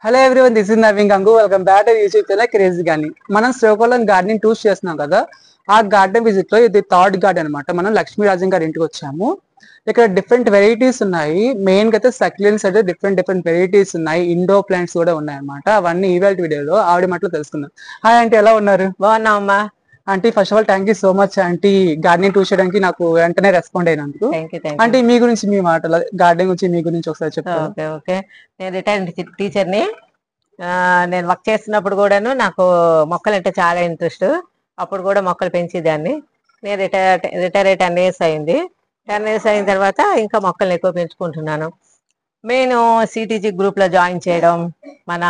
Hello everyone, this is Naveen Gangu. Welcome back to YouTube channel crazy gardening. మనం Srikakulam gardening tours చేస్తున్నాం కదా. ఆ garden visit లో ఇది థర్డ్ గార్డెన్ అనమాట. మనం లక్ష్మీరాజన్ గారి ఇంటికి వచ్చాము. ఇక్కడ డిఫరెంట్ వెరైటీస్ ఉన్నాయి. మెయిన్ గా అయితే సక్యులెంట్స్ అయితే డిఫరెంట్ వెరైటీస్ ఉన్నాయి. ఇండోర్ ప్లాంట్స్ కూడా ఉన్నాయి అనమాట. అవన్నీ ఈవెల్ట్ వీడియోలో ఆవిడ మాటలో తెలుసుకుందాం. హాయ్ ఆంటీ, ఎలా ఉన్నారు? బాగున్నావమ్మా. Aunty, first of all thank you so much aunty, gardening tour చేయడానికి నాకు వెంటనే రెస్పాండ్ అయినందుకు. అంటే మీ గురించి, మీ మాటలు గార్డెన్ గురించి మీ గురించి ఒకసారి చెప్తారు? ఓకే ఓకే నేను రిటైర్డ్ టీచర్ని. నేను వర్క్ చేస్తున్నప్పుడు కూడాను నాకు మొక్కలు అంటే చాలా ఇంట్రెస్ట్. అప్పుడు కూడా మొక్కలు పెంచేదాన్ని. నేను రిటైర్ అయ్యి 10 years అయింది. 10 years అయిన తర్వాత ఇంకా మొక్కల్ని ఎక్కువ పెంచుకుంటున్నాను. మెయిన్ సిటీజీ గ్రూప్ లో జాయిన్ చేయడం, మన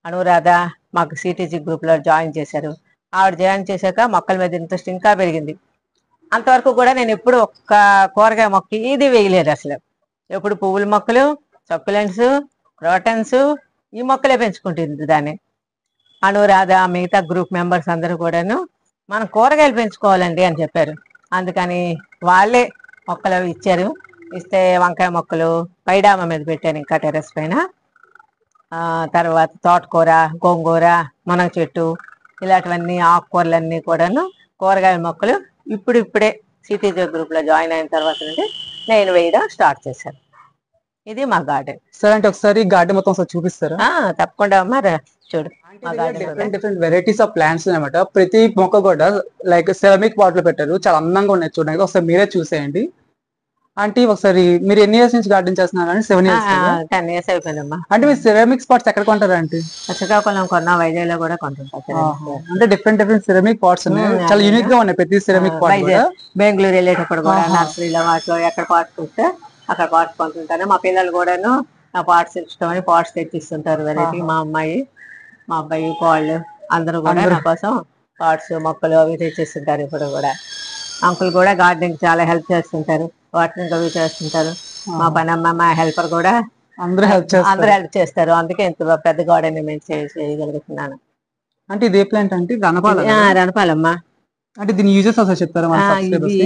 అనురాధ మాకు సిటీజీ గ్రూప్ లో జాయిన్ చేశారు. ఆవిడ జాయిన్ చేశాక మొక్కల మీద ఇంట్రెస్ట్ ఇంకా పెరిగింది. అంతవరకు కూడా నేను ఎప్పుడు ఒక్క కూరగాయ మొక్క ఇది వేయలేదు అసలు. ఎప్పుడు పువ్వుల మొక్కలు, సక్యులెంట్స్, క్రోటన్స్ ఈ మొక్కలే పెంచుకుంటుంది దాన్ని. అనురాధ మిగతా గ్రూప్ మెంబర్స్ అందరూ కూడాను మనం కూరగాయలు పెంచుకోవాలండి అని చెప్పారు. అందుకని వాళ్ళే మొక్కలు ఇచ్చారు. ఇస్తే వంకాయ మొక్కలు పైడామ మీద పెట్టాను, ఇంకా టెర్రస్ పైన. తర్వాత తోటకూర, గోంగూర, మునగ చెట్టు, ఇలాంటివన్నీ ఆకుకూరలన్నీ కూడాను కూరగాయల మొక్కలు ఇప్పుడే సిటీజీ గ్రూప్ లో జాయిన్ అయిన తర్వాత నుండి నేను వేయడం స్టార్ట్ చేశాను. ఇది మా గార్డెన్. సరే అంటే ఒకసారి గార్డెన్ మొత్తం ఒకసారి చూపిస్తారా? తప్పకుండా అమ్మా, చూడు. డిఫరెంట్ వెరైటీస్ ఆఫ్ ప్లాంట్స్ అనమాట. ప్రతి మొక్క కూడా లైక్ సెరామిక్ పాట్ లో పెట్టారు. చాలా అందంగా ఉన్నాయి చూడడానికి. ఒకసారి మీరే చూసేయండి. అంటే ఒకసారి మీరు ఎన్ని ఇయర్స్ నుంచి గార్డెన్ చేస్తున్నారు? 7 years. 10 years అయిపోయిందమ్మా. అంటే మీరు సెరామిక్ స్పాట్స్ ఎక్కడ కొంటారా? అంటే శ్రీకాకుళం కొన్నా, వైజాగ్ లో కూడా కొంటుంటారు. అంటే డిఫరెంట్ సెరామిక్ పాట్స్ ఉన్నాయి. చాలా యూనిక్ గా ఉన్నాయి ప్రతి సెరామిక్ పాట్. బెంగళూరు వెళ్ళేటప్పుడు కూడా నర్సరీలో వాటిలో ఎక్కడ పాట్స్ వస్తే అక్కడ పాట్స్ కొంటుంటాను. మా పిల్లలు కూడాను ఆ పాట్స్ ఇష్టమని పాట్స్ తెచ్చిస్తుంటారు. వెరైటీ మా అబ్బాయి వాళ్ళు అందరూ కూడా నా కోసం పాట్స్, మొక్కలు అవి తెచ్చిస్తుంటారు. ఇప్పుడు కూడా అంకుల్ కూడా గార్డెనింగ్ చాలా హెల్ప్ చేస్తుంటారు. వాటరింగ్ అవి చేస్తుంటారు. మా పనమ్మ, మా హెల్పర్ కూడా అందరూ హెల్ప్ చేస్తారు. అందుకే ఇంత పెద్ద గార్డెన్ మేము చేయగలుగుతున్నాను. అంటే ఇదే ప్లాంట్ అంటే రణపాలమ్మా. అంటే దీని యూజెస్ అసలు చెప్తారా? ఇది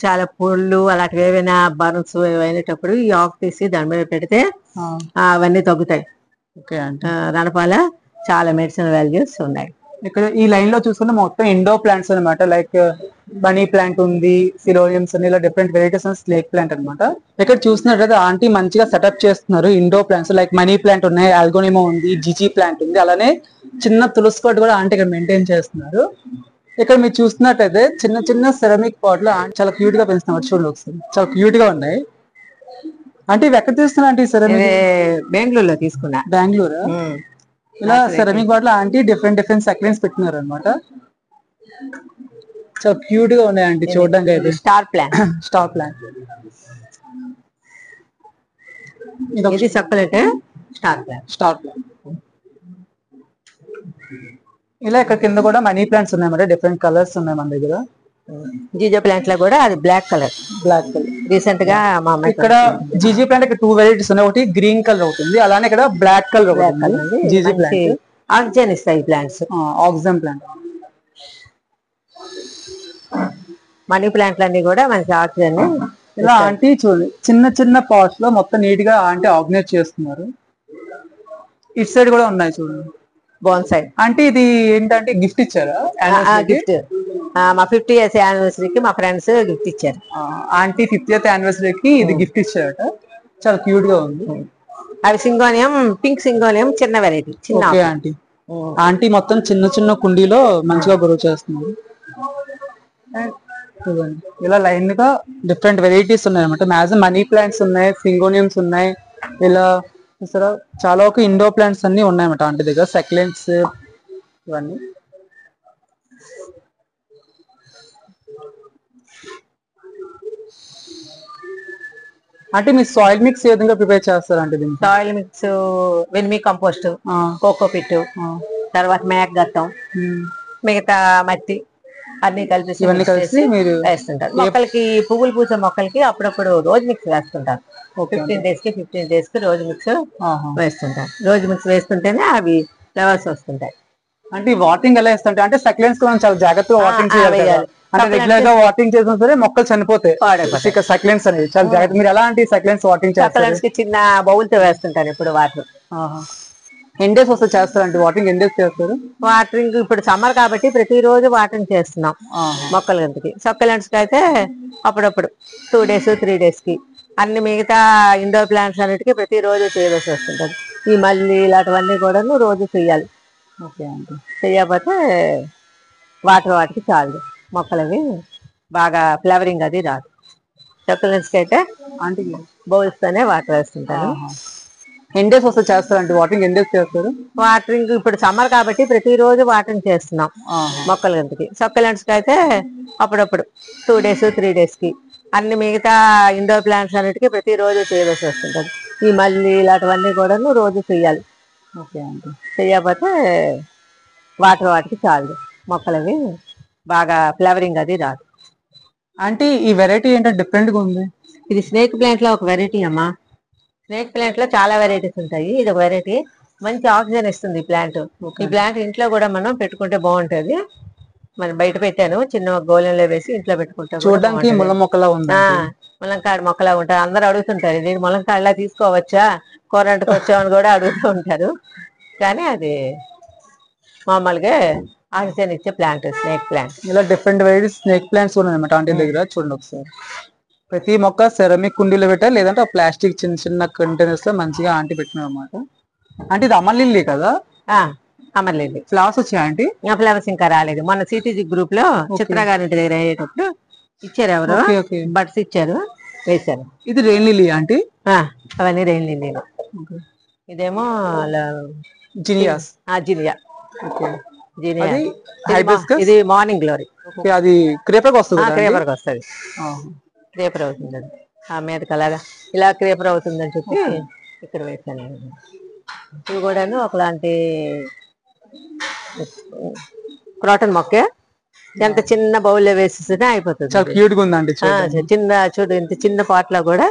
చాలా పుళ్ళు అలాంటివి ఏవైనా బర్న్స్ అయినప్పుడు ఈ ఆకు తీసి దాని మీద పెడితే అవన్నీ తగ్గుతాయి. రణపాల చాలా మెడిసిన్ వాల్యూస్ ఉన్నాయి. ఇక్కడ ఈ లైన్ లో చూసుకుంటే మొత్తం ఇండోర్ ప్లాంట్స్ అనమాట. లైక్ మనీ ప్లాంట్ ఉంది, సిలోనియమ్స్ అని, ఇలా డిఫరెంట్ వెరైటీస్ స్నేక్ ప్లాంట్ అనమాట. ఇక్కడ చూసినట్లయితే ఆంటీ మంచిగా సెటప్ చేస్తున్నారు indoor plants. Like money plant ఉన్నాయి, ఆల్గోనిమో ఉంది, జిజీ ప్లాంట్ ఉంది, అలానే చిన్న తులసి పాట్ కూడా ఆంటీ ఇక్కడ మెయింటైన్ చేస్తున్నారు. ఇక్కడ మీరు చూస్తున్నట్టయితే చిన్న సెరామిక్ పాట్ లో చాలా క్యూట్ గా పెంచుతున్నారు. చూడండి ఒకసారి, చాలా క్యూట్ గా ఉన్నాయి. అంటే ఇవి ఎక్కడ తీసుకున్నా? అంటే బెంగళూరులో తీసుకున్నా. బెంగళూరు. ఇలా సెరామిక్ పాట్ లో ఆంటీ డిఫరెంట్ సక్లెంట్స్ పెట్టినారు అనమాట. చాలా క్యూట్ గా ఉన్నాయి ఆంటీ చూడడానికి అయితే. స్టార్ ప్లాంట్ ఇది సక్యులెంట్ స్టార్ ప్లాంట్. ఇలా ఇక్కడ కింద కూడా మనీ ప్లాంట్స్ ఉన్నాయి అన్నమాట. డిఫరెంట్ కలర్స్ ఉన్నాయి మన దగ్గర. జీజో ప్లాంట్ లో కూడా అది బ్లాక్ కలర్. రీసెంట్ గా మా ఇక్కడ జీజీ ప్లాంట్ ఇక్కడ 2 వెరైటీస్ ఉన్నాయి. ఒకటి గ్రీన్ కలర్ అవుతుంది, అలానే ఇక్కడ బ్లాక్ కలర్ అవుతుంది. జీజీ ప్లాంట్ ఆక్సిజన్ ఇస్తాయి ప్లాంట్స్. Oxygen plant. మనీ ప్లాంట్లు అన్ని కూడా మంచి ఆక్సిజన్. ఇలా ఆంటీ చూడండి, చిన్న పాట్స్ లో మొత్తం నీట్ గా ఆంటీ ఆర్గనైజ్ చేస్తున్నారు. ఇటు సైడ్ కూడా ఉన్నాయి చూడండి, బోన్సై. అంటే ఇది ఏంటంటే గిఫ్ట్ ఇచ్చారా? గిఫ్ట్ మా 50th years యానివర్సరీకి మా ఫ్రెండ్స్ గిఫ్ట్ ఇచ్చారు. ఆంటీ 50th యానివర్సరీకి ఇది గిఫ్ట్ ఇచ్చారట. చాలా క్యూట్ గా ఉంది. అవి సింగోనియం, పింక్ సింగోనియం, చిన్న వెరైటీ. ఆంటీ మొత్తం చిన్న కుండీలో మంచిగా గ్రో చేస్తున్నారు. ఇలా లైన్ గా డిఫరెంట్ వెరైటీస్ ఉన్నాయి అనమాట. మ్యాక్సిమం మనీ ప్లాంట్స్ ఉన్నాయి, సింగోనియమ్స్ ఉన్నాయి. ఇలా చాలా ఒక ఇండోర్ ప్లాంట్స్ అన్ని ఉన్నాయన్నమాట ఆంటీ దగ్గర. సక్లెంట్స్ ఇవన్నీ. అంటే మీ సాయిల్ మిక్స్ ఏ విధంగా ప్రిపేర్ చేస్తారు? అంటే సాయిల్ మిక్స్ వెనిమి కంపోస్ట్, కోకోపిట్, తర్వాత మేక గత్తం, మిగతా మట్టి అన్ని కలిపి మీరు వేస్తుంటారు. మొక్కలకి పువ్వులు పూసే మొక్కలకి అప్పుడప్పుడు రోజు మిక్స్ వేస్తుంటారు. 15 days కి రోజు మిక్స్ వేస్తుంటారు. రోజు మిక్స్ వేస్తుంటేనే అవి ఫ్లవర్స్ వస్తుంటాయి. అంటే వాటరింగ్ ఎలా వేస్తుంటాయి? అంటే సక్లెంట్స్ కూడా చాలా జాగ్రత్తగా వాటరింగ్ చేయాలి. అంటే రెగ్యులర్ గా వాటరింగ్ చేసిన సరే మొక్కలు చనిపోతాయి. సక్లెంట్స్ అనేవి చాలా జాగ్రత్త. మీరు ఎలాంటి సక్లెంట్స్ వాటరింగ్ చేస్తారు? చిన్న బౌల్ తో వేస్తుంటారు ఇప్పుడు వాటర్. ఎన్ని డేస్ వస్తే చేస్తారంటే వాటరింగ్ ఎన్ని డేస్ చేస్తారు? వాటరింగ్ ఇప్పుడు సమ్మర్ కాబట్టి ప్రతిరోజు వాటరింగ్ చేస్తున్నాం మొక్కల గంటకి. సక్యులెంట్స్ కి అయితే అప్పుడప్పుడు 2 days 3 days కి. అన్ని మిగతా ఇండోర్ ప్లాంట్స్ అన్నిటికీ ప్రతిరోజు చేయవలసి వస్తుంటది. ఈ మల్లి ఇలాంటివన్నీ కూడా రోజు చెయ్యాలి. ఓకే అండి. చెయ్యకపోతే వాటికి చాలు, మొక్కలవి బాగా ఫ్లవరింగ్ అది రాదు. సక్యులెంట్స్ కి అయితే అంటే బౌల్స్ తోనే వాటర్ వేస్తుంటాను. ఎన్ని డేస్ వస్తే చేస్తారంటే వాటరింగ్ ఎన్ని డేస్ చేస్తారు? వాటరింగ్ ఇప్పుడు సమ్మర్ కాబట్టి ప్రతిరోజు వాటరింగ్ చేస్తున్నాం మొక్కల గంటకి. సక్యులెంట్స్ కి అయితే అప్పుడప్పుడు 2 days 3 days కి. అన్ని మిగతా ఇండోర్ ప్లాంట్స్ అన్నిటికీ ప్రతిరోజు చేయవలసి వస్తుంటది. ఈ మల్లి ఇలాంటివన్నీ కూడా రోజు చెయ్యాలి. ఓకే అండి. చెయ్యకపోతే వాటికి చాలు, మొక్కలవి బాగా ఫ్లవరింగ్ అది రాదు. అంటే ఈ వెరైటీ ఏంటంటే డిఫరెంట్ గా ఉంది. ఇది స్నేక్ ప్లాంట్ లో ఒక వెరైటీ అమ్మా. స్నేక్ ప్లాంట్ లో చాలా వెరైటీస్ ఉంటాయి. ఇది ఒక వెరైటీ, మంచి ఆక్సిజన్ ఇస్తుంది ఈ ప్లాంట్. ఈ ప్లాంట్ ఇంట్లో కూడా మనం పెట్టుకుంటే బాగుంటది. మనం బయట పెట్టాను, చిన్న గోళంలో వేసి ఇంట్లో పెట్టుకుంటాం. చూడడానికి ముళ్ళ మొక్కలా ఉంది. ములంకాడ మొక్కలా ఉంటారు. అందరు అడుగుతుంటారు, ఇది ములంకాడలా తీసుకోవచ్చా, కూరంటకు వచ్చామని కూడా అడుగుతూ ఉంటారు. కానీ అది మామూలుగా ఆక్సిజన్ ఇచ్చే ప్లాంట్ స్నేక్ ప్లాంట్. ఇలా డిఫరెంట్ వెరైటీస్ స్నేక్ ప్లాంట్స్ ఉన్నాయి అన్నమాట ఆంటీ దగ్గర. చూడండి ఒకసారి. ప్రతి మొక్క సెరమిక్ కుండీలో పెట్టాలి, లేదంటే ప్లాస్టిక్ చిన్న చిన్న కంటైనర్స్ లో మంచిగా ఆంటీ పెట్టినారు అనమాట. అంటే ఇది అమర్ లిల్లీ కదా? అమర్ లిల్లీ. ఫ్లవర్స్ వచ్చాయి ఆంటీ? ఫ్లవర్స్ ఇంకా రాలేదు. మొన్న సిటీజీ గ్రూప్ లో చిత్ర గారి ఇంటి దగ్గర అయ్యేటప్పుడు ఇచ్చారు, ఎవరు బడ్స్ ఇచ్చారు, వేశారు. ఇది రెయిన్ లిల్లీ ఆంటీ? అవన్నీ రెయిన్ లిల్లీ. ఇదేమో జినియాస్. జినియా. ఇది మార్నింగ్ గ్లోరీ. అది క్రేపర్ వస్తుంది. క్రేపర్ వస్తుంది, క్రేపర్ అవుతుంది. అది ఆ మీదకి అలాగా ఇలా క్రేపర్ అవుతుందని చెప్పి ఇక్కడ వేసాను. ఇవి కూడాను ఒకలాంటి క్రాటన్ మొక్కే. ఎంత చిన్న బౌల్లో వేసేసినా అయిపోతుంది. చాలా క్యూట్ గా ఉందండి. చిన్న చూడు, ఇంత చిన్న పాట్ లో కూడా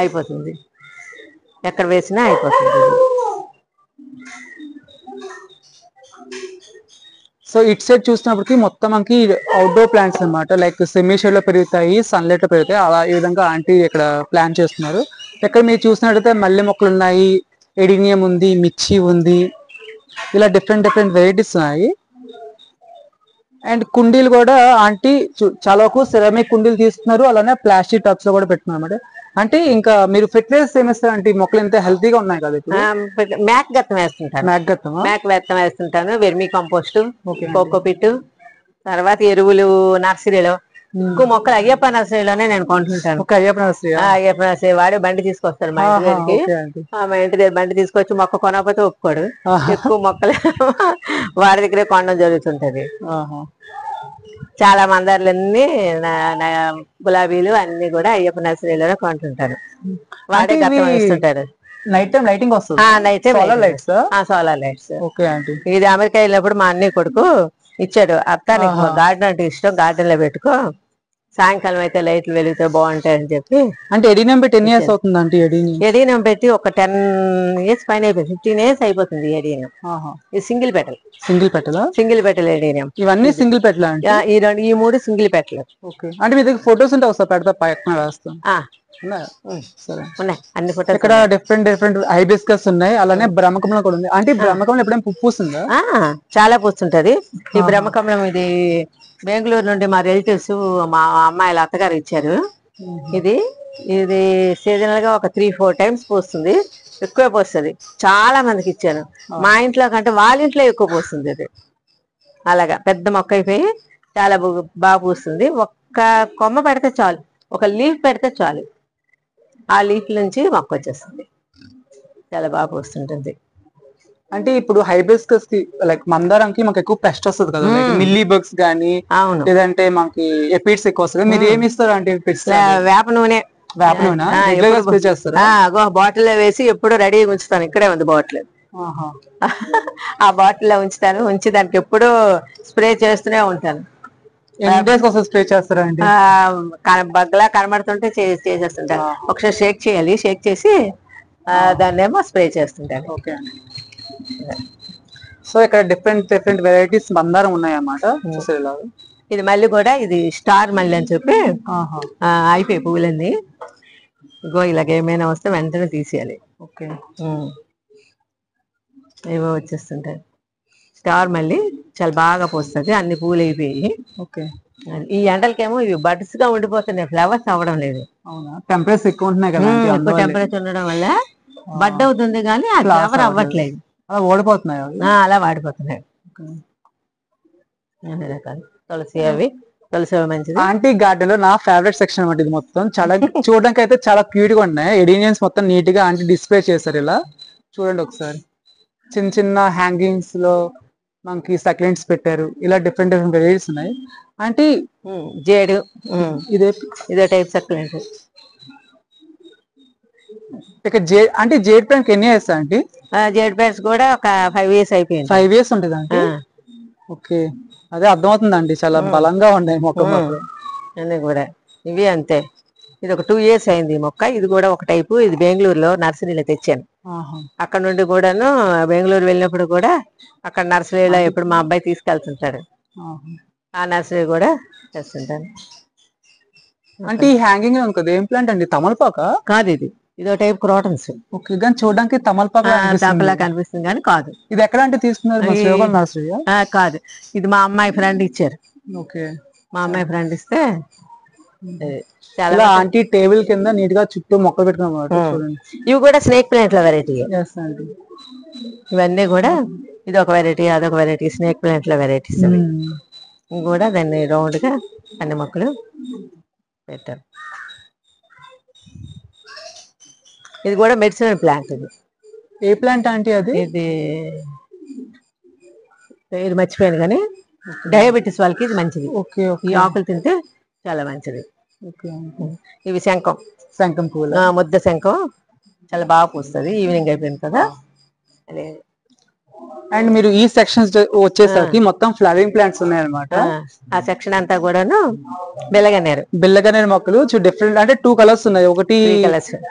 అయిపోతుంది, ఎక్కడ వేసినా అయిపోతుంది. సో ఇట్ సైడ్ చూసినప్పటికి మొత్తం మనకి అవుట్డోర్ ప్లాంట్స్ అన్నమాట. లైక్ సెమీ షేడ్ లో పెరుగుతాయి, సన్లైట్ లో పెరుగుతాయి. అలా ఈ విధంగా ఆంటీ ఇక్కడ ప్లాన్ చేస్తున్నారు. ఇక్కడ మీరు చూసినట్టయితే మల్లె మొక్కలు ఉన్నాయి, ఎడినియం ఉంది, మిర్చి ఉంది, ఇలా డిఫరెంట్ వెరైటీస్ ఉన్నాయి. అండ్ కుండీలు కూడా ఆంటీ చాలా వరకు సెరామిక్ కుండీలు తీస్తున్నారు, అలానే ప్లాస్టిక్ టబ్స్ లో కూడా పెట్టుకున్నారు అన్నమాట. అంటే ఇంకా మీరు ఫెర్టిలైజర్స్ ఏమిస్తారు అంటే మొక్కలు ఎంత హెల్తీగా ఉన్నాయి కదా? మ్యాక్ గత్తం వేస్తుంటాను. మ్యాక్ గత్తం వేస్తుంటాను, వెర్మీ కంపోస్ట్, కోకోపిట్, తర్వాత ఎరువులు నర్సరీలో. ఎక్కువ మొక్కలు అయ్యప్ప నర్సరీలోనే నేను కొంటుంటాను. అయ్యప్ప నర్సరీ వాడే బండి తీసుకొస్తాడు మా ఇంటి దగ్గరికి. మా ఇంటి దగ్గర బండి తీసుకొచ్చి మొక్క కొనకపోతే ఒప్పుకోడు. ఎక్కువ మొక్కలు వాడి దగ్గరే కొనడం జరుగుతుంటది. చాలా మందారులన్నీ గులాబీలు అన్ని కూడా అయ్యప్ప నర్సరీలోనే కొంటుంటారు. వాడే గతం వేస్తుంటారు. నైట్ టైం లైటింగ్ వస్తుంది. Night time solar lights. ఇది అమెరికా వెళ్ళినప్పుడు మా అన్నయ్య కొడుకు ఇచ్చాడు, అత్త నీకు గార్డెన్ అంటే ఇష్టం, గార్డెన్ లో పెట్టుకో, సాయంకాలం అయితే లైట్లు వెలిగితే బాగుంటాయని చెప్పి. అంటే ఎడీనియం పెట్టి ఎన్ని ఇయర్స్ అవుతుంది అంటే? ఎడీనియం పెట్టి ఒక 10 years పైన అయిపోయింది, 15 years అయిపోతుంది ఎడీనియం. ఇది సింగిల్ పెటల్ ఎడీనియం. ఇవన్నీ సింగిల్ పెటల్? ఈ 3 సింగిల్ పెటల్. అంటే మీ దగ్గర ఫొటోస్ ఉంటే ఒకసారి పెడతా, పక్కన వేస్తాం. ఉన్నాయి అన్ని ఫోటోస్. ఇక్కడ డిఫరెంట్ హైబిస్కస్ ఉన్నాయి, అలానే బ్రహ్మకమలం కూడా ఉంది. అంటే బ్రహ్మకమలం ఎప్పుడైనా పువ్వు పూస్తుందా? చాలా పూస్తుంటది ఈ బ్రహ్మకమలం. ఇది బెంగళూరు నుండి మా రిలేటివ్స్, మా అమ్మాయిల అత్తగారు ఇచ్చారు. ఇది సీజనల్ గా ఒక 3-4 times పూస్తుంది, ఎక్కువ పూస్తుంది. చాలా మందికి ఇచ్చాను. మా ఇంట్లో కంటే వాళ్ళ ఇంట్లో ఎక్కువ పూస్తుంది. ఇది అలాగా పెద్ద మొక్క అయిపోయి చాలా బాగా పూస్తుంది. ఒక్క కొమ్మ పెడితే చాలు, ఒక లీఫ్ పెడితే చాలు, ఆ లీఫ్ నుంచి మొక్క వచ్చేస్తుంది. చాలా బాగా పూస్తుంటుంది. అంటే ఇప్పుడు హైబిస్కస్ కి లైక్ మందారంకి మాకు ఎక్కువ పెస్ట్ వస్తుంది కదా, మిల్లీ బగ్స్ గానీ లేదంటే మనకి ఎపిడ్స్ ఎక్కువ వస్తుంది. మీరు ఏమి ఇస్తారు అంటే? వేప నూనె. బాటిల్లో వేసి ఎప్పుడు రెడీగా ఉంచుతాను. ఇక్కడే ఉంది బాటిల్. ఆ బాటిల్లో ఉంచి దానికి ఎప్పుడు స్ప్రే చేస్తూనే ఉంటాను. స్ప్రే చేస్తారండి? బగ్లా కనబడుతుంటే చేసేస్తుంటాను. ఒకసారి షేక్ చేయాలి, షేక్ చేసి దాన్నేమో స్ప్రే చేస్తుంటాను. ఓకే. సో ఇక్కడ డిఫరెంట్ వెరైటీస్ మందారం ఉన్నాయన్నమాట. ఇది మళ్ళీ కూడా ఇది స్టార్ మళ్ళీ అని చెప్పి అయిపోయి పువ్వులన్నీ. ఇగో ఇలాగ ఏమైనా వస్తే వెంటనే తీసేయాలి. ఓకే. ఏవో వచ్చేస్తుంటాయి. స్టార్ మళ్ళీ చాలా బాగా పోస్తుంది, అన్ని పూలు అయిపోయి. ఓకే. ఈ ఎండలకేమో ఇవి బడ్స్ గా ఉండిపోతున్నాయి, ఫ్లవర్స్ అవ్వడం లేదు. అవునా, టెంపరేచర్ ఎక్కువ ఉంటున్నాయి కదా ఆంటీ, ఎక్కువ అందువల్లే. టెంపరేచర్ ఉండడం వల్ల బడ్ అవుతుంది కానీ ఆ ఫ్లవర్స్ ఫ్లవర్ అవ్వట్లేదు. అవ్వట్లేదు. అలా ఓడిపోతున్నాయి అవి. అలా వాడిపోతున్నాయి. ఓకే. అన్ని రకాలు తులసి అవి మంచిది. ఆంటీ గార్డెన్ లో నా ఫేవరెట్ సెక్షన్ అనమాట ఇది. మొత్తం చాలా చూడడానికి అయితే చాలా క్యూట్ గా ఉన్నాయి. ఎడీనియన్స్ మొత్తం నీట్ గా ఆంటీ డిస్ప్లే చేశారు. ఇలా చూడండి ఒకసారి. చిన్న చిన్న హ్యాంగింగ్స్ లో మనకి సక్లెంట్స్ పెట్టారు. ఇలా డిఫరెంట్ డిఫరెంట్ వెరైటీస్ ఉన్నాయి ఆంటీ. జేడు ఇదే టైప్ సక్లెంట్. ఇక అంటే జేడ్ ప్లాంట్ ఎన్ని ఇయర్స్ ఆంటీ? జేడ్ ప్లాంట్స్ కూడా ఒక 5 years అయిపోయింది. 5 years ఉంటుంది ఆంటీ. ఓకే, అదే అర్థమవుతుందండి, చాలా బలంగా ఉన్నాయి మొక్కలు. అన్నీ కూడా ఇవి అంతే. ఇది ఒక 2 years అయింది ఈ మొక్క. ఇది కూడా ఒక టైపు. ఇది బెంగళూరులో నర్సరీలో తెచ్చాను. అక్కడ నుండి కూడాను బెంగళూరు వెళ్ళినప్పుడు కూడా అక్కడ నర్సరీలో ఎప్పుడు మా అబ్బాయి తీసుకెళ్తుంటాడు. ఆ నర్సరీ కూడా తెస్తుంటాను. అంటే ఈ హ్యాంగింగ్ ఉంటుంది ఏం ప్లాంట్ అండి? తమలపాక కాదు, ఇదో టైప్ క్రోటన్స్. ఓకే, కానీ చూడడానికి తమలపాకలా కనిపిస్తుంది కానీ కాదు. ఇది ఎక్కడ అంటే తీసుకున్నారు? నర్సరీ కాదు, ఇది మా అమ్మాయి ఫ్రెండ్ ఇచ్చారు. ఓకే, మా అమ్మాయి ఫ్రెండ్ ఇస్తే చాలా ఆంటీ టేబుల్ కింద నీట్ గా చుట్టూ మొక్కలు పెట్టుకున్నమాట. చూడండి, ఇవి కూడా స్నేక్ ప్లాంట్ల వెరైటీ. ఇవన్నీ కూడా ఇది ఒక వెరైటీ, అదొక వెరైటీ, స్నేక్ ప్లాంట్ల వెరైటీస్. ఇవి కూడా దాన్ని రౌండ్ గా అన్ని మొక్కలు పెట్టారు. ఇది కూడా మెడిసినల్ ప్లాంట్. ఇది ఏ ప్లాంట్ ఆంటీ? అది ఇది మర్చిపోయాను కానీ డయాబెటీస్ వాళ్ళకి ఇది మంచిది. ఈ ఆకులు తింటే చాలా మంచిది. ఇవి శంఖం పూలు, ముద్ద శంఖం చాలా బాగా పూస్తుంది. ఈవినింగ్ అయిపోయింది కదా. అదే. అండ్ మీరు ఈ సెక్షన్స్ వచ్చేసరికి మొత్తం ఫ్లవరింగ్ ప్లాంట్స్ ఉన్నాయి అనమాట. ఆ సెక్షన్ అంతా కూడాను బిల్లగన్నేరు మొక్కలు. డిఫరెంట్ అంటే 2 కలర్స్ ఉన్నాయి. ఒకటి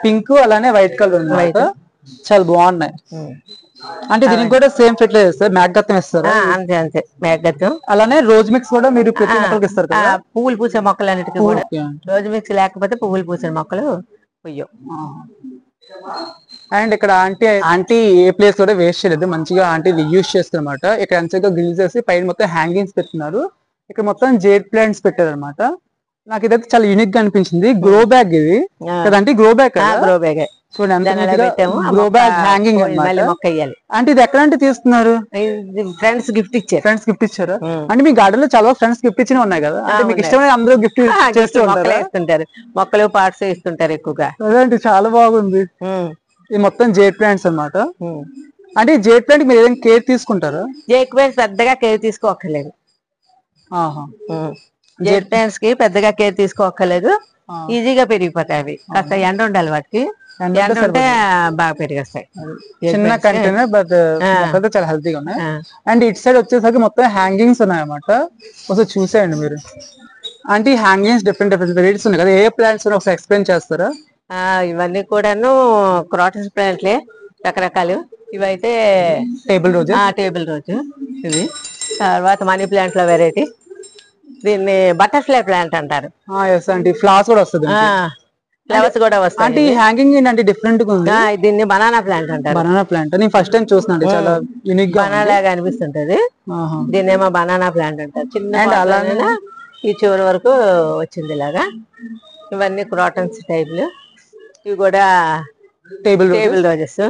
పింక్, అలానే వైట్ కలర్ ఉన్నాయి. చాలా బాగున్నాయి. అంటే దీనికి కూడా సేమ్ ఫెర్టిలైజర్ ఇస్తారు, మేఘగత్తం ఇస్తారు. అంతే అంతే, మేఘగత్తం. అలానే రోజ్ మిక్స్ కూడా మీరు ప్రతి మొక్కలకి ఇస్తారు కదా. పువ్వులు పూసే మొక్కలన్నిటికీ కూడా రోజ్ మిక్స్ లేకపోతే పువ్వులు పూసే మొక్కలు పొయ్యవు. అండ్ ఇక్కడ ఆంటీ ఏ ప్లేస్ కూడా వేస్ట్ చేయలేదు, మంచిగా ఆంటీ యూజ్ చేస్తారనమాట. ఇక్కడ ఎంచగా గ్రిల్ చేసి పైన మొత్తం హ్యాంగింగ్స్ పెట్టున్నారు. ఇక్కడ మొత్తం జేడ్ ప్లాంట్స్ పెట్టారు అనమాట. నాకు ఇదైతే చాలా యూనిక్ గా అనిపించింది. గ్రో బ్యాగ్ ఇది కదంటే? గ్రో బ్యాగ్ చూడండి, గ్రో బ్యాగ్ హ్యాంగింగ్ అంటే. ఇది ఎక్కడ అంటే తీసుకున్నారు? ఫ్రెండ్స్ గిఫ్ట్ ఇచ్చారు. అంటే మీ గార్డెన్ లో చాలా ఫ్రెండ్స్ గిఫ్ట్ ఇచ్చిన ఉన్నాయి కదా, అంటే మీకు ఇష్టమైన అందరూ గిఫ్ట్ చేస్తుంటారు. మొక్కలు పార్ట్స్ ఇస్తుంటారు ఎక్కువగా. అదే, చాలా బాగుంది. ఇది మొత్తం జేడ్ ప్లాంట్స్ అన్నమాట. అంటే జేడ్ ప్లాంట్ మీరు ఏదైనా కేర్ తీసుకుంటారా? జేడ్ ప్లాంట్స్ పెద్దగా కేర్ తీసుకోక్కర్లేదు. జేడ్ ప్లాంట్స్ కి పెద్దగా కేర్ తీసుకోక్కర్లేదు, ఈజీగా పెరిగిపోతాయి. అవి కాస్త ఎండ ఉండాలి వాటికి, ఎండ ఉంటే బాగా పెరిగేస్తాయి. చిన్న కంటైనర్ బట్ చాలా హెల్తీగా ఉన్నాయి. అండ్ ఇటు సైడ్ వచ్చేసరికి మొత్తం హ్యాంగింగ్స్ ఉన్నాయి అన్నమాట. ఒకసారి చూసేయండి మీరు. అంటే హ్యాంగింగ్స్ డిఫరెంట్ వెరైటీస్ ఉన్నాయి కదా. ఏ ప్లాంట్స్ ఒకసారి ఎక్స్ప్లెయిన్ చేస్తారా? ఇవన్నీ కూడాను క్రాటన్స్ ప్లాంట్లే, రకరకాలు. ఇవైతే టేబుల్ రోజు. ఇవి తర్వాత మనీ ప్లాంట్ లో వెరైటీ. దీన్ని బటర్ఫ్లై ప్లాంట్ అంటారు. ఫ్లవర్స్ కూడా వస్తుంది, ఫ్లవర్స్ కూడా వస్తాయి. అంటే హ్యాంగింగ్ ఏంటంటే డిఫరెంట్ గా ఉంది. దీన్ని బనానా ప్లాంట్ అంటారు. బనానా ప్లాంట్ నేను ఫస్ట్ టైం చూస్తున్నాను, చాలా యూనిక్ గా బనానా లాగా అనిపిస్తుంటది. దీన్ని ఏమో బనానా ప్లాంట్ అంటారు. చిన్న అలానే ఈ చివరి వరకు వచ్చింది ఇలాగా. ఇవన్నీ క్రాటన్స్ టైప్లు. ఇవి కూడా టేబుల్ రోజెస్.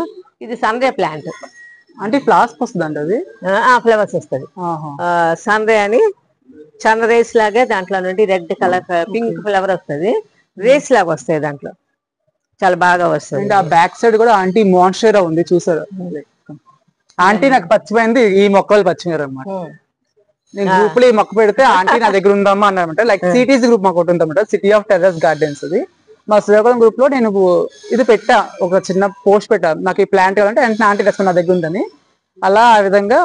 ఇది సన్ రే ప్లాంట్. అంటే ఫ్లవర్స్ వస్తుంది అంటే అది ఫ్లవర్స్ వస్తుంది. సన్ రే అని సన్ రేస్ లాగా దాంట్లో నుండి రెడ్ కలర్ పింక్ ఫ్లవర్ వస్తుంది. రేస్ లాగా వస్తాయి దాంట్లో, చాలా బాగా వస్తుంది. ఆ బ్యాక్ సైడ్ కూడా ఆంటీ మాన్స్టేరా ఉంది, చూసారు? ఆంటీ నాకు పచ్చిపోయింది, ఈ మొక్కలు పచ్చిపోయారు అనమాట. నేను గ్రూప్ లో ఈ మొక్క పెడితే ఆంటీ నా దగ్గర ఉందమ్మా అన్నమాట. లైక్ సిటీస్ గ్రూప్ మాకు ఒకటి ఉందన్నమాట, సిటీ ఆఫ్ టెర్రస్ గార్డెన్స్. అది మా శ్రీకాకుళం గ్రూప్ లో నేను ఇది పెట్టా, ఒక చిన్న పోస్ట్ పెట్టా, నాకు ఈ ప్లాంట్ కావాలంటే వెంటనే ఆంటీ రెస్పాండ్ నా దగ్గర ఉందని. అలా ఆ విధంగా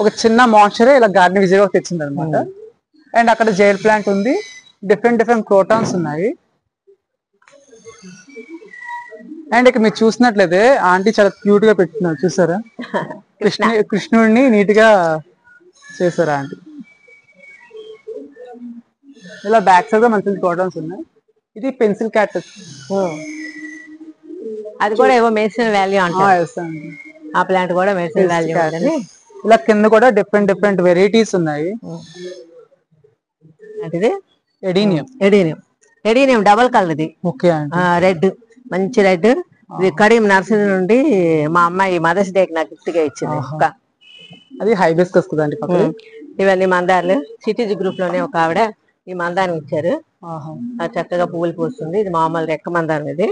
ఒక చిన్న మాన్స్టరే ఇలా గార్డెన్ విజయగా తెచ్చింది అనమాట. అండ్ అక్కడ జైల్ ప్లాంట్ ఉంది, డిఫరెంట్ క్రోటాన్స్ ఉన్నాయి. అండ్ ఇక్కడ మీరు చూసినట్లయితే ఆంటీ చాలా క్యూట్ గా పెట్టున్నారు, చూసారా? కృష్ణుడిని నీట్ గా చేశారా ఆంటీ. ఇలా బ్యాక్ సైడ్ గా మంచి క్రోటాన్స్ ఉన్నాయి. ఇది పెన్సిల్ క్యాక్టస్, అది కూడా ఏవో మెడిసినల్ వాల్యూ అంటారు. ఆ ప్లాంట్ కూడా మెడిసిన్ వాల్యూ ఉందని. ఇలా కింద కూడా డిఫరెంట్ డిఫరెంట్ వెరైటీస్ ఉన్నాయి. అంటే adenium. Adenium, adenium double colour ఇది. ఓకే అండి. రెడ్, మంచి రెడ్. ఇది కరీం నర్సరీ నుండి మా అమ్మాయి మదర్స్ డేకి నాకు గిఫ్ట్ గా ఇచ్చింది. అది హైబిస్కస్ కదండి పక్కన. ఇవన్నీ మందార్లు. సిటీజీ గ్రూప్ లోనే ఒక ఆవిడ ఈ మందారం ఇచ్చారు. చక్కగా పువ్వులు పూస్తుంది. ఇది మామూలు రెక్క మందారం ఇది.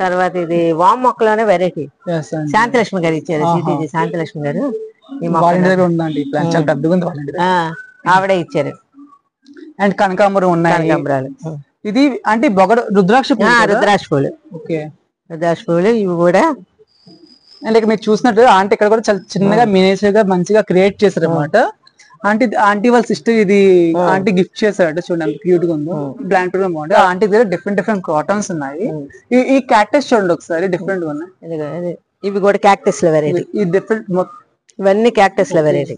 తర్వాత ఇది వామ్ మొక్కలోనే వెరైటీ శాంతిలక్ష్మి గారు ఇచ్చారు. సిటీజీ శాంతిలక్ష్మి గారు ఆవిడే ఇచ్చారు. అండ్ కనకాంబరం ఉన్నాయి. కనకాంబరాలు. ఇది అంటే రుద్రాక్ష రుద్రాక్ష పూలు. ఓకే, రుద్రాక్ష పూలు ఇవి కూడా. అండ్ ఇక్కడ మీరు చూసినట్టు ఆంటీ ఇక్కడ కూడా చాలా చిన్నగా మినియేచర్ గా మంచిగా క్రియేట్ చేశారు అనమాట. ఆంటీ వాళ్ళ సిస్టర్ ఇది ఆంటీ గిఫ్ట్ చేశారట. చూడండి క్యూట్ గా ఉందో. ప్లాంట్ కూడా బాగుంది. ఆంటీ దగ్గర డిఫరెంట్ డిఫరెంట్ కాటన్స్ ఉన్నాయి. ఈ క్యాక్టస్ చూడండి ఒకసారి, డిఫరెంట్ గా ఉన్నాయి. ఇవి కూడా క్యాక్టస్ లో వెరైటీ. ఈ డిఫరెంట్ ఇవన్నీ క్యాక్టస్ లో వెరైటీ.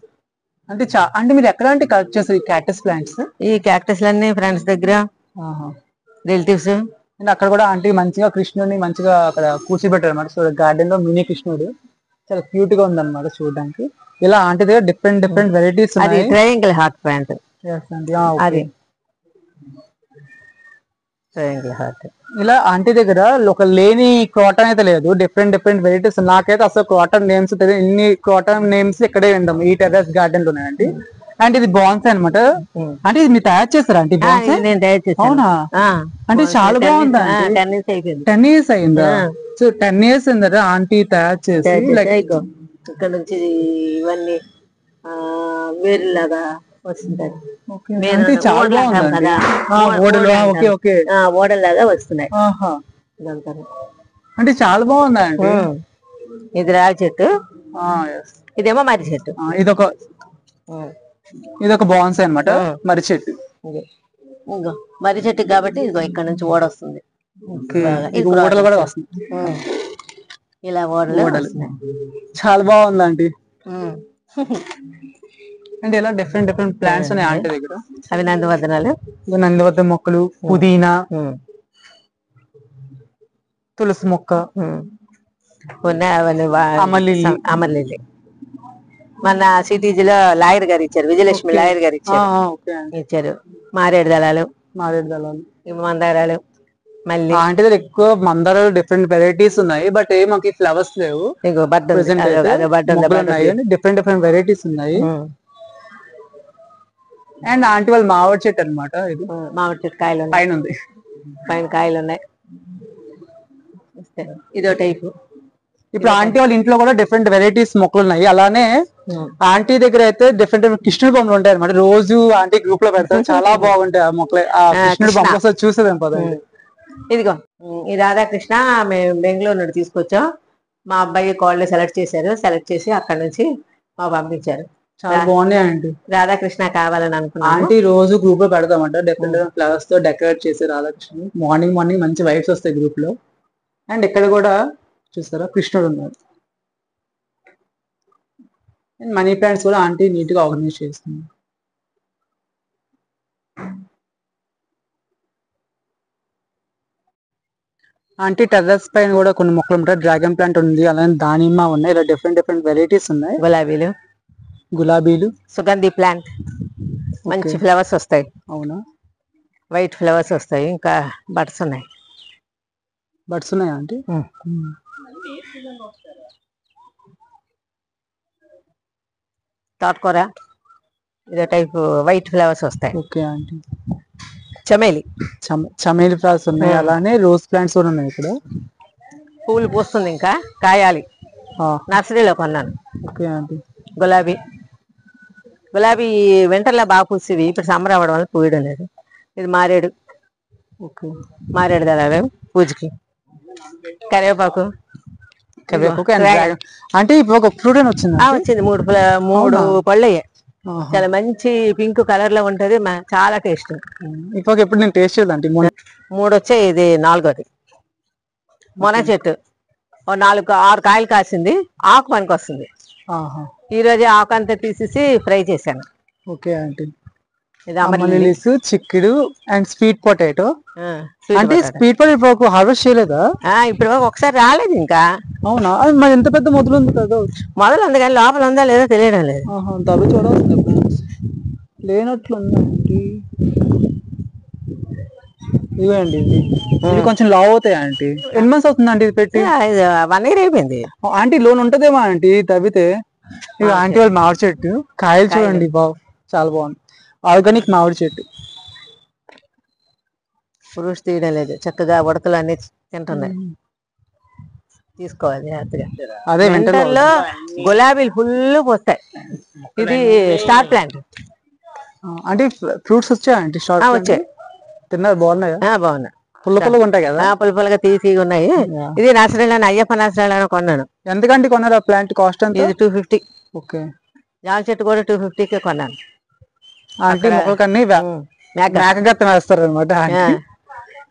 అంటే మీరు ఎక్కడంటే కలెక్ట్ చేస్తారు ఈ క్యాక్టస్ ప్లాంట్స్? ఈ క్యాక్టస్ లన్నీ ఫ్రెండ్స్ దగ్గర, రిలేటివ్స్. అండ్ అక్కడ కూడా ఆంటీ మంచిగా కృష్ణుడిని మంచిగా అక్కడ కూర్చోబెట్టారు అనమాట. సో గార్డెన్ లో మినీ కృష్ణుడు చాలా క్యూట్ గా ఉంది అనమాట చూడడానికి. ఇలా ఆంటీ దగ్గర డిఫరెంట్ డిఫరెంట్ వెరైటీస్ ఉన్నాయి. Triangle heart plant. అది ట్రయాంగిల్ హార్ట్. ఇలా ఆంటీ దగ్గర ఒక లేని క్రోటన్ అయితే లేదు. Different different varieties. నాకైతే అసలు క్రోటన్ నేమ్స్ తెలియదు. ఇన్ని క్రోటన్ నేమ్స్ ఇక్కడే విందాం ఈ టెర్రస్ గార్డెన్ లో ఉన్నాయండి. అంటే ఇది బాన్స్ అనమాట. అంటే ఇది మీరు తయారు చేస్తారా అంటే? నేను తయారు చేస్తాను. అవునా? అంటే చాలా బాగుందా? 10 years అయిందా? సో 10 years అయిందా ఆంటీ తయారు చేసి? ఇక్కడ నుంచి ఇవన్నీ వేరులాగా వస్తుంటాయి. ఓడల్లాగా వస్తున్నాయి. అంటే చాలా బాగుందా అండి? ఇది రాగి చెట్టు, ఇదేమో మర్రి చెట్టు. ఇదొక బాన్స్ అనమాట, మర్రి చెట్టు. మర్రి చెట్టు కాబట్టి ఇదిగో ఇక్కడ నుంచి ఓడ వస్తుంది. ఓడలు కూడా వస్తుంది. ఇలా ఓడలు చాలా బాగుందండి. అంటే ఇలా డిఫరెంట్ డిఫరెంట్ ప్లాంట్స్ ఉన్నాయి ఆంటీ దగ్గర. అవి నందివర్ధనాలు, నందివర్ధన మొక్కలు, పుదీనా, తులసి మొక్క ఉన్నాయి. అమర్లిల్లి మన సిటీజీలో లాయర్ గారు ఇచ్చారు. విజయలక్ష్మి లాయర్ గారు ఇచ్చారు. మారేడు దళాలు, మందారాలు. మళ్ళీ ఆంటీ దగ్గర ఎక్కువ మందారాలు డిఫరెంట్ వెరైటీస్ ఉన్నాయి. బట్ మాకు ఫ్లవర్స్ లేవు. డిఫరెంట్ డిఫరెంట్ వెరైటీస్ ఉన్నాయి. అండ్ ఆంటీ వాళ్ళు మామిడి చెట్టు అనమాట. ఇది మామిడి చెట్టు కాయలు పైన ఉంది. పైన కాయలు ఉన్నాయి. ఇదో టైపు. ఇప్పుడు ఆంటీ వాళ్ళ ఇంట్లో కూడా డిఫరెంట్ వెరైటీస్ మొక్కలు ఉన్నాయి. అలానే ఆంటీ దగ్గర అయితే డిఫరెంట్ డిఫరెంట్ కృష్ణుడి బొమ్మలు ఉంటాయి అనమాట. రోజు ఆంటీ గ్రూప్ లో పెడతారు. చాలా బాగుంటాయి ఆ మొక్కలు. ఆ కృష్ణుడి బొమ్మ చూసేదేం పదండి. ఇదిగో ఈ రాధాకృష్ణ మేము బెంగళూరు నుండి తీసుకొచ్చాం. మా అబ్బాయి కాలేజ్ సెలెక్ట్ చేశారు. సెలెక్ట్ చేసి అక్కడ నుంచి మా పంపించారు. చాలా బాగున్నాయి ఆంటీ. రాధాకృష్ణ కావాలని అనుకున్నా. ఆంటీ రోజు గ్రూప్ లో పెడతామంట. డిఫరెంట్ డిఫరెంట్ ఫ్లవర్స్ తో డెకరేట్ చేసి రాధాకృష్ణ. మార్నింగ్ మార్నింగ్ మంచి వైబ్స్ వస్తాయి గ్రూప్ లో. అండ్ ఇక్కడ కూడా చూస్తారా కృష్ణుడు ఉన్నాడు. అండ్ మనీ ప్లాంట్స్ కూడా ఆంటీ నీట్ గా ఆర్గనైజ్ చేస్తుంది. ఆంటీ టెర్రస్ పైన కూడా కొన్ని మొక్కలు ఉంటాయి. డ్రాగన్ ప్లాంట్ ఉంది, అలానే దానిమ్మ ఉన్నాయి. ఇలా డిఫరెంట్ డిఫరెంట్ వెరైటీస్ ఉన్నాయి. గులాబీలు, సుగంధి ప్లాంట్. మంచి ఫ్లవర్స్ వస్తాయి. అవునా? వైట్ ఫ్లవర్స్ వస్తాయి. ఇంకా బడ్స్ ఉన్నాయి. బడ్స్ ఉన్నాయా ఆంటీ? తోటకూర ఇదే టైప్ వైట్ ఫ్లవర్స్ వస్తాయి. Okay aunty. చమేలి ఫ్లవర్స్ ఉన్నాయి. అలానే రోజ్ ప్లాంట్స్ కూడా ఉన్నాయి. ఇక్కడ పువ్వులు పూస్తుంది, ఇంకా కాయాలి. నర్సరీలో కొన్నాను. Okay aunty. గులాబీ వింటర్లో బాగా పూసేవి. ఇప్పుడు సమ్మర్ అవ్వడం వల్ల పూయడం లేదు. ఇది మారేడు. ఓకే, మారేడు దళాలు పూజకి. కరివేపాకు. అంటే ఇప్పుడు ఒక ఫ్రూట్ అని వచ్చింది. వచ్చింది. మూడు పళ్ళు అయ్యాయి. చాలా మంచి పింక్ కలర్ లో ఉంటది. చాలా టేస్ట్. ఇప్పుడు ఎప్పుడు నేను టేస్ట్ చేయాలంటే 3 వచ్చాయి. ఇది 4వది. మొన చెట్టు 6 కాయలు కాసింది. ఆకు పనికి వస్తుంది. ఈ రోజే ఆకు అంతా తీసేసి ఫ్రై చేశాను. Okay aunty. ఇది అమరలిల్లీ. అమలిలీస్, చిక్కుడు అండ్ స్వీట్ పొటాటో. sweet అంటే potato. స్వీట్ పొటాటో హార్వెస్ట్ చేయలేదా? ఇప్పుడు ఒకసారి రాలేదు ఇంకా. అవునా? అది మరి ఎంత పెద్ద మొదలు ఉంది కదా. మొదలు ఉంది కానీ లోపల ఉందా లేదో తెలియడం లేదు. తవ్వి చూడాల్సింది లేనట్లుందండి. ఇవేండి ఇవి కొంచెం లావ్ అవుతాయి ఆంటీ. ఎన్ని మంత్స్ అవుతుందండి ఇది పెట్టి? 1 year అయిపోయింది. ఆంటీ లోన్ ఉంటదేమో ఆంటీ తవ్వితే. ఇవి ఆంటీ వాళ్ళు మామిడి చెట్టు కాయలు చూడండి బాబు చాలా బాగుంది. ఆర్గానిక్ మామిడి చెట్టు. ఫ్రూట్స్ తీయడం లేదు, చక్కగా ఉడతలు అన్ని తింటున్నాయి. తీసుకోవాలి జాగ్రత్తగా. అదే వింటర్లో గులాబీలు ఫుల్ పోస్తాయి. ఇది స్టార్ ప్లాంట్. అంటే ఫ్రూట్స్ వచ్చాయి ఆంటీ? వచ్చాయి. తిన్నారు బాగున్నాయా? బాగున్నాయి. పుల్ల పుల్లగా ఉంటాయి కదా. పుల్లగా తీసి ఉన్నాయి. ఇది నర్సరీలో అయ్యప్ప నర్సరీలో కొన్నాను. ఎంతకంటే కొన్నారు ఆ ప్లాంట్? కాస్ట్ ఎంత? ఇది 250. ఓకే. జామ చెట్టు కూడా 250కే కొన్నాను. ఆంటీ మొక్కలకన్నీ మేకగత్తం వేస్తారు అనమాట.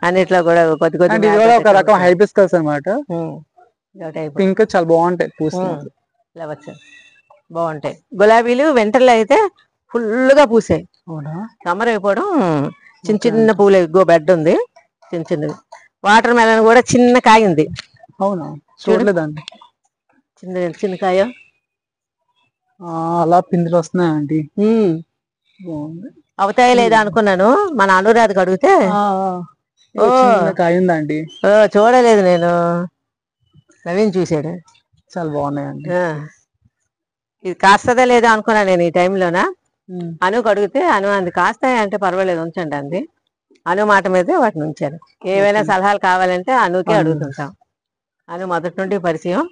అన్నిట్లో కూడా కొద్ది కొద్ది. ఇది కూడా ఒక రకం హైబిస్కస్ అనమాట. పింక్ చాలా బాగుంటాయి పూస్తుంది. ఫ్లవర్స్ బాగుంటాయి. గులాబీలు వింటర్లో అయితే ఫుల్ గా పూసాయి. సమ్మర్ అయిపోవడం చిన్న చిన్న పూలు ఎక్కువ బెడ్ ఉంది. చిన్న చిన్నది. వాటర్ మెలన్ కూడా చిన్న కాయ ఉంది. అవునా? చూడలేదండి. చిన్న చిన్న కాయ అలా పిందులు వస్తున్నాయండి. అవుతాయో లేదా అనుకున్నాను. మన అనురాధకు అడిగితే కాయ ఉందండి. చూడలేదు నేను. నవీన్ చూసాడు. చాలా బాగున్నాయండి. ఇది కాస్తదా లేదా అనుకున్నాను నేను ఈ టైంలోనా. అనుకు అడిగితే అను అంది కాస్తాయి అంటే పర్వాలేదు ఉంచండి అంది. అను మాట మీదే వాటిని ఉంచాను. ఏవైనా సలహాలు కావాలంటే అనుకే అడుగుతుంటాం. అను మొదటి నుండి పరిచయం.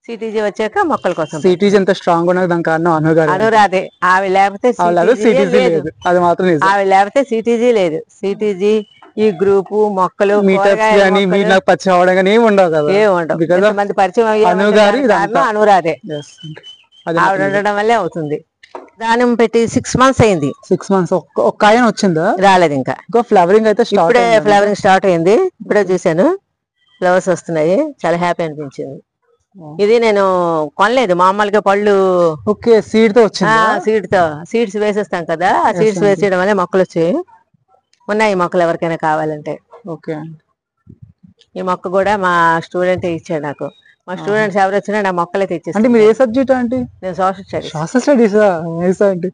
సిటీజీ వచ్చాక మొక్కల కోసం. సిటీజీ ఎంత స్ట్రాంగ్ ఉన్నది దాని కారణం అనురాధే. ఆవి లేకపోతే అది మాత్రం ఆవి లేకపోతే సిటీజీ లేదు. సిటీజీ ఈ గ్రూపు మొక్కలు పచ్చి అవడం కానీ ఏమి ఉండవు కదా. మంది పరిచయం అయ్యే అనురాధే. ఆవిడ ఉండడం వల్లే అవుతుంది. దానిమ్మ పెట్టి 6 months అయింది. 6 months. ఒక కాయ వచ్చిందా? రాలేదు ఇంకా. ఫ్లవరింగ్ అయితే ఇప్పుడే ఫ్లవరింగ్ స్టార్ట్ అయింది. ఇప్పుడే చూసాను ఫ్లవర్స్ వస్తున్నాయి. చాలా హ్యాపీ అనిపించింది. ఇది నేను కొనలేదు, మామూలుగా పళ్ళు. ఓకే. సీడ్ తో వచ్చింది. సీడ్స్ వేసేస్తాం కదా. ఆ సీడ్స్ వేసేయడం వల్ల మొక్కలు వచ్చాయి. ఉన్నాయి మొక్కలు ఎవరికైనా కావాలంటే. ఓకే. ఈ మొక్క కూడా మా స్టూడెంట్ ఇచ్చాడు నాకు. మా స్టూడెంట్స్ ఎవరు వచ్చినా నా మొక్కలే తెచ్చేసి. అంటే మీరు ఏ సబ్జెక్ట్ ఆంటీ? నేను సోషల్ స్టడీస్. సోషల్ స్టడీసా? Nice aunty.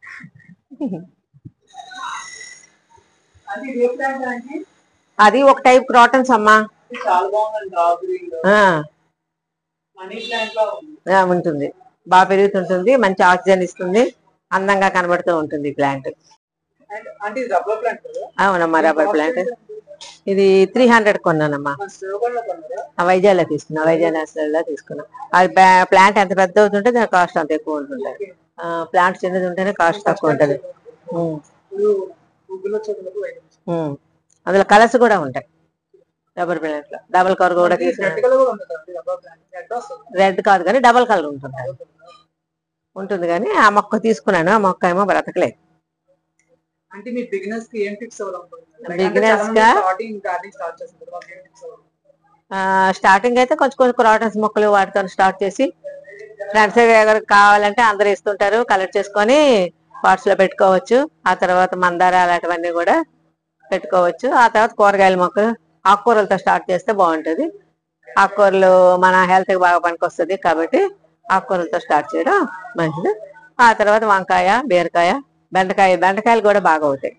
అది ఒక టైప్ క్రాటన్స్ అమ్మా. ఉంటుంది. బాగా పెరుగుతుంటుంది. మంచి ఆక్సిజన్ ఇస్తుంది. అందంగా కనబడుతూ ఉంటుంది ప్లాంట్. అవునమ్మా రబ్బర్ ప్లాంట్. ఇది 300 కొన్నానమ్మా. వైజాగ్లో తీసుకున్నా. వైజాగ్ నర్సరీలో తీసుకున్నా. అది ప్లాంట్ ఎంత పెద్ద అవుతుంటే దాని కాస్ట్ అంత ఎక్కువ ఉంటుంది. ప్లాంట్ చిన్నది ఉంటేనే కాస్ట్ తక్కువ ఉంటుంది. అందులో కలర్స్ కూడా ఉంటాయి రబ్బర్ ప్లాంట్ లో. డబల్ కలర్ కూడా తీసుకున్నా. రెడ్ కాదు కానీ డబల్ కలర్ ఉంటుంది కానీ ఆ మొక్క తీసుకున్నాను. ఆ మొక్క ఏమో బ్రతకలేదు. స్టార్టింగ్ అయితే కొంచెం క్రాటన్స్ మొక్కలు వాటితో స్టార్ట్ చేసి ఫ్రెండ్స్ ఎవరికి కావాలంటే అందరు ఇస్తుంటారు. కలెక్ట్ చేసుకొని పాట్స్ లో పెట్టుకోవచ్చు. ఆ తర్వాత మందార అలాంటివన్నీ కూడా పెట్టుకోవచ్చు. ఆ తర్వాత కూరగాయల మొక్కలు, ఆకుకూరలతో స్టార్ట్ చేస్తే బాగుంటుంది. ఆకుకూరలు మన హెల్త్ కి బాగా పనికొస్తుంది కాబట్టి ఆకుకూరలతో స్టార్ట్ చేయడం మంచిది. ఆ తర్వాత వంకాయ, బీరకాయ, బెండకాయలు కూడా బాగా అవుతాయి.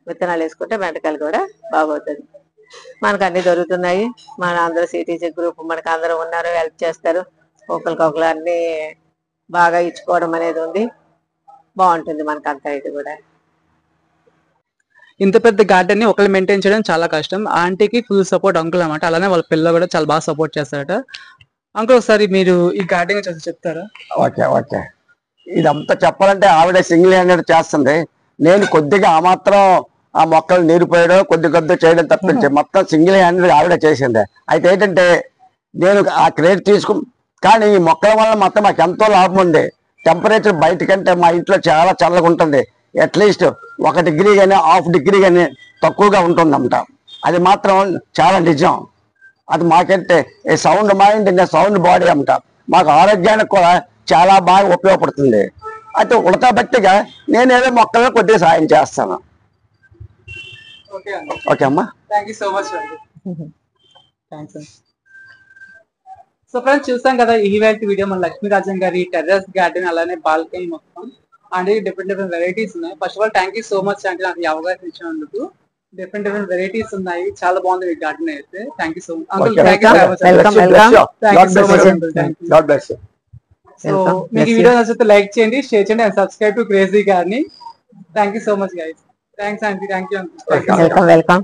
విత్తనాలు వేసుకుంటే బెండకాయలు కూడా బాగవుతుంది. మనకు అన్ని దొరుకుతున్నాయి. మన అందరూ సిటీజీ గ్రూప్ మనకు అందరూ ఉన్నారు, హెల్ప్ చేస్తారు. ఒకరికొకరు అన్ని బాగా ఇచ్చుకోవడం అనేది ఉంది. బాగుంటుంది మనకంతా. ఇది కూడా ఇంత పెద్ద గార్డెన్ ని ఒకళ్ళు మెయింటైన్ చేయడం చాలా కష్టం. ఆంటీకి ఫుల్ సపోర్ట్ అంకుల్ అనమాట. అలానే వాళ్ళ పిల్లలు కూడా చాలా బాగా సపోర్ట్ చేస్తారట. అంకుల్ ఒకసారి మీరు ఈ గార్డెన్ చెప్తారా? ఓకే. ఇదంతా చెప్పాలంటే ఆవిడ సింగిల్ హ్యాండెడ్ చేస్తుంది. నేను కొద్దిగా ఆ మాత్రం ఆ మొక్కలు నీరు పోయడం కొద్ది చేయడం తప్పించి మొత్తం సింగిల్ హ్యాండెడ్ ఆవిడ చేసింది. అయితే ఏంటంటే నేను ఆ క్రెడిట్ కానీ ఈ మొక్కల వల్ల మొత్తం మాకు ఎంతో లాభం ఉంది. టెంపరేచర్ బయట కంటే మా ఇంట్లో చాలా చల్లగా ఉంటుంది. అట్లీస్ట్ 1 degree కానీ 1/2 degree కానీ తక్కువగా ఉంటుందంట. అది మాత్రం చాలా నిజం. అది మాకంటే ఏ సౌండ్ మైండ్ ఇంకా సౌండ్ బాడీ అంట. మాకు ఆరోగ్యానికి కూడా చాలా బాగా ఉపయోగపడుతుంది. అయితే ఉడతా బట్టిగా నేనేదో మొక్కలను కొద్దిగా సాయం చేస్తాను. ఓకే అండి, ఓకే అమ్మా, థ్యాంక్ యూ సో మచ్ అండి. థ్యాంక్స్ అండి. సో ఫ్రెండ్స్ చూసాం కదా ఈవేళ వీడియో మన లక్ష్మీరాజన్ గారి టెర్రస్ గార్డెన్ అలానే బాల్కనీ మొత్తం అంటే డిఫరెంట్ వెరైటీస్ ఉన్నాయి. First of all thank you so much అంటే నాకు ఈ అవకాశం ఇచ్చినందుకు. డిఫరెంట్ వెరైటీస్ ఉన్నాయి, చాలా బాగుంది ఈ గార్డెన్ అయితే. Thank you so much uncle, thank you so much. Welcome, welcome. Thank you so much uncle, thank you. God bless you. So Welcome. మీకు ఈ Bless వీడియో నచ్చితే లైక్ చేయండి, షేర్ చేయండి and subscribe to crazy gardening. Thank you so much guys. Thanks aunty, thank you uncle. Welcome, welcome.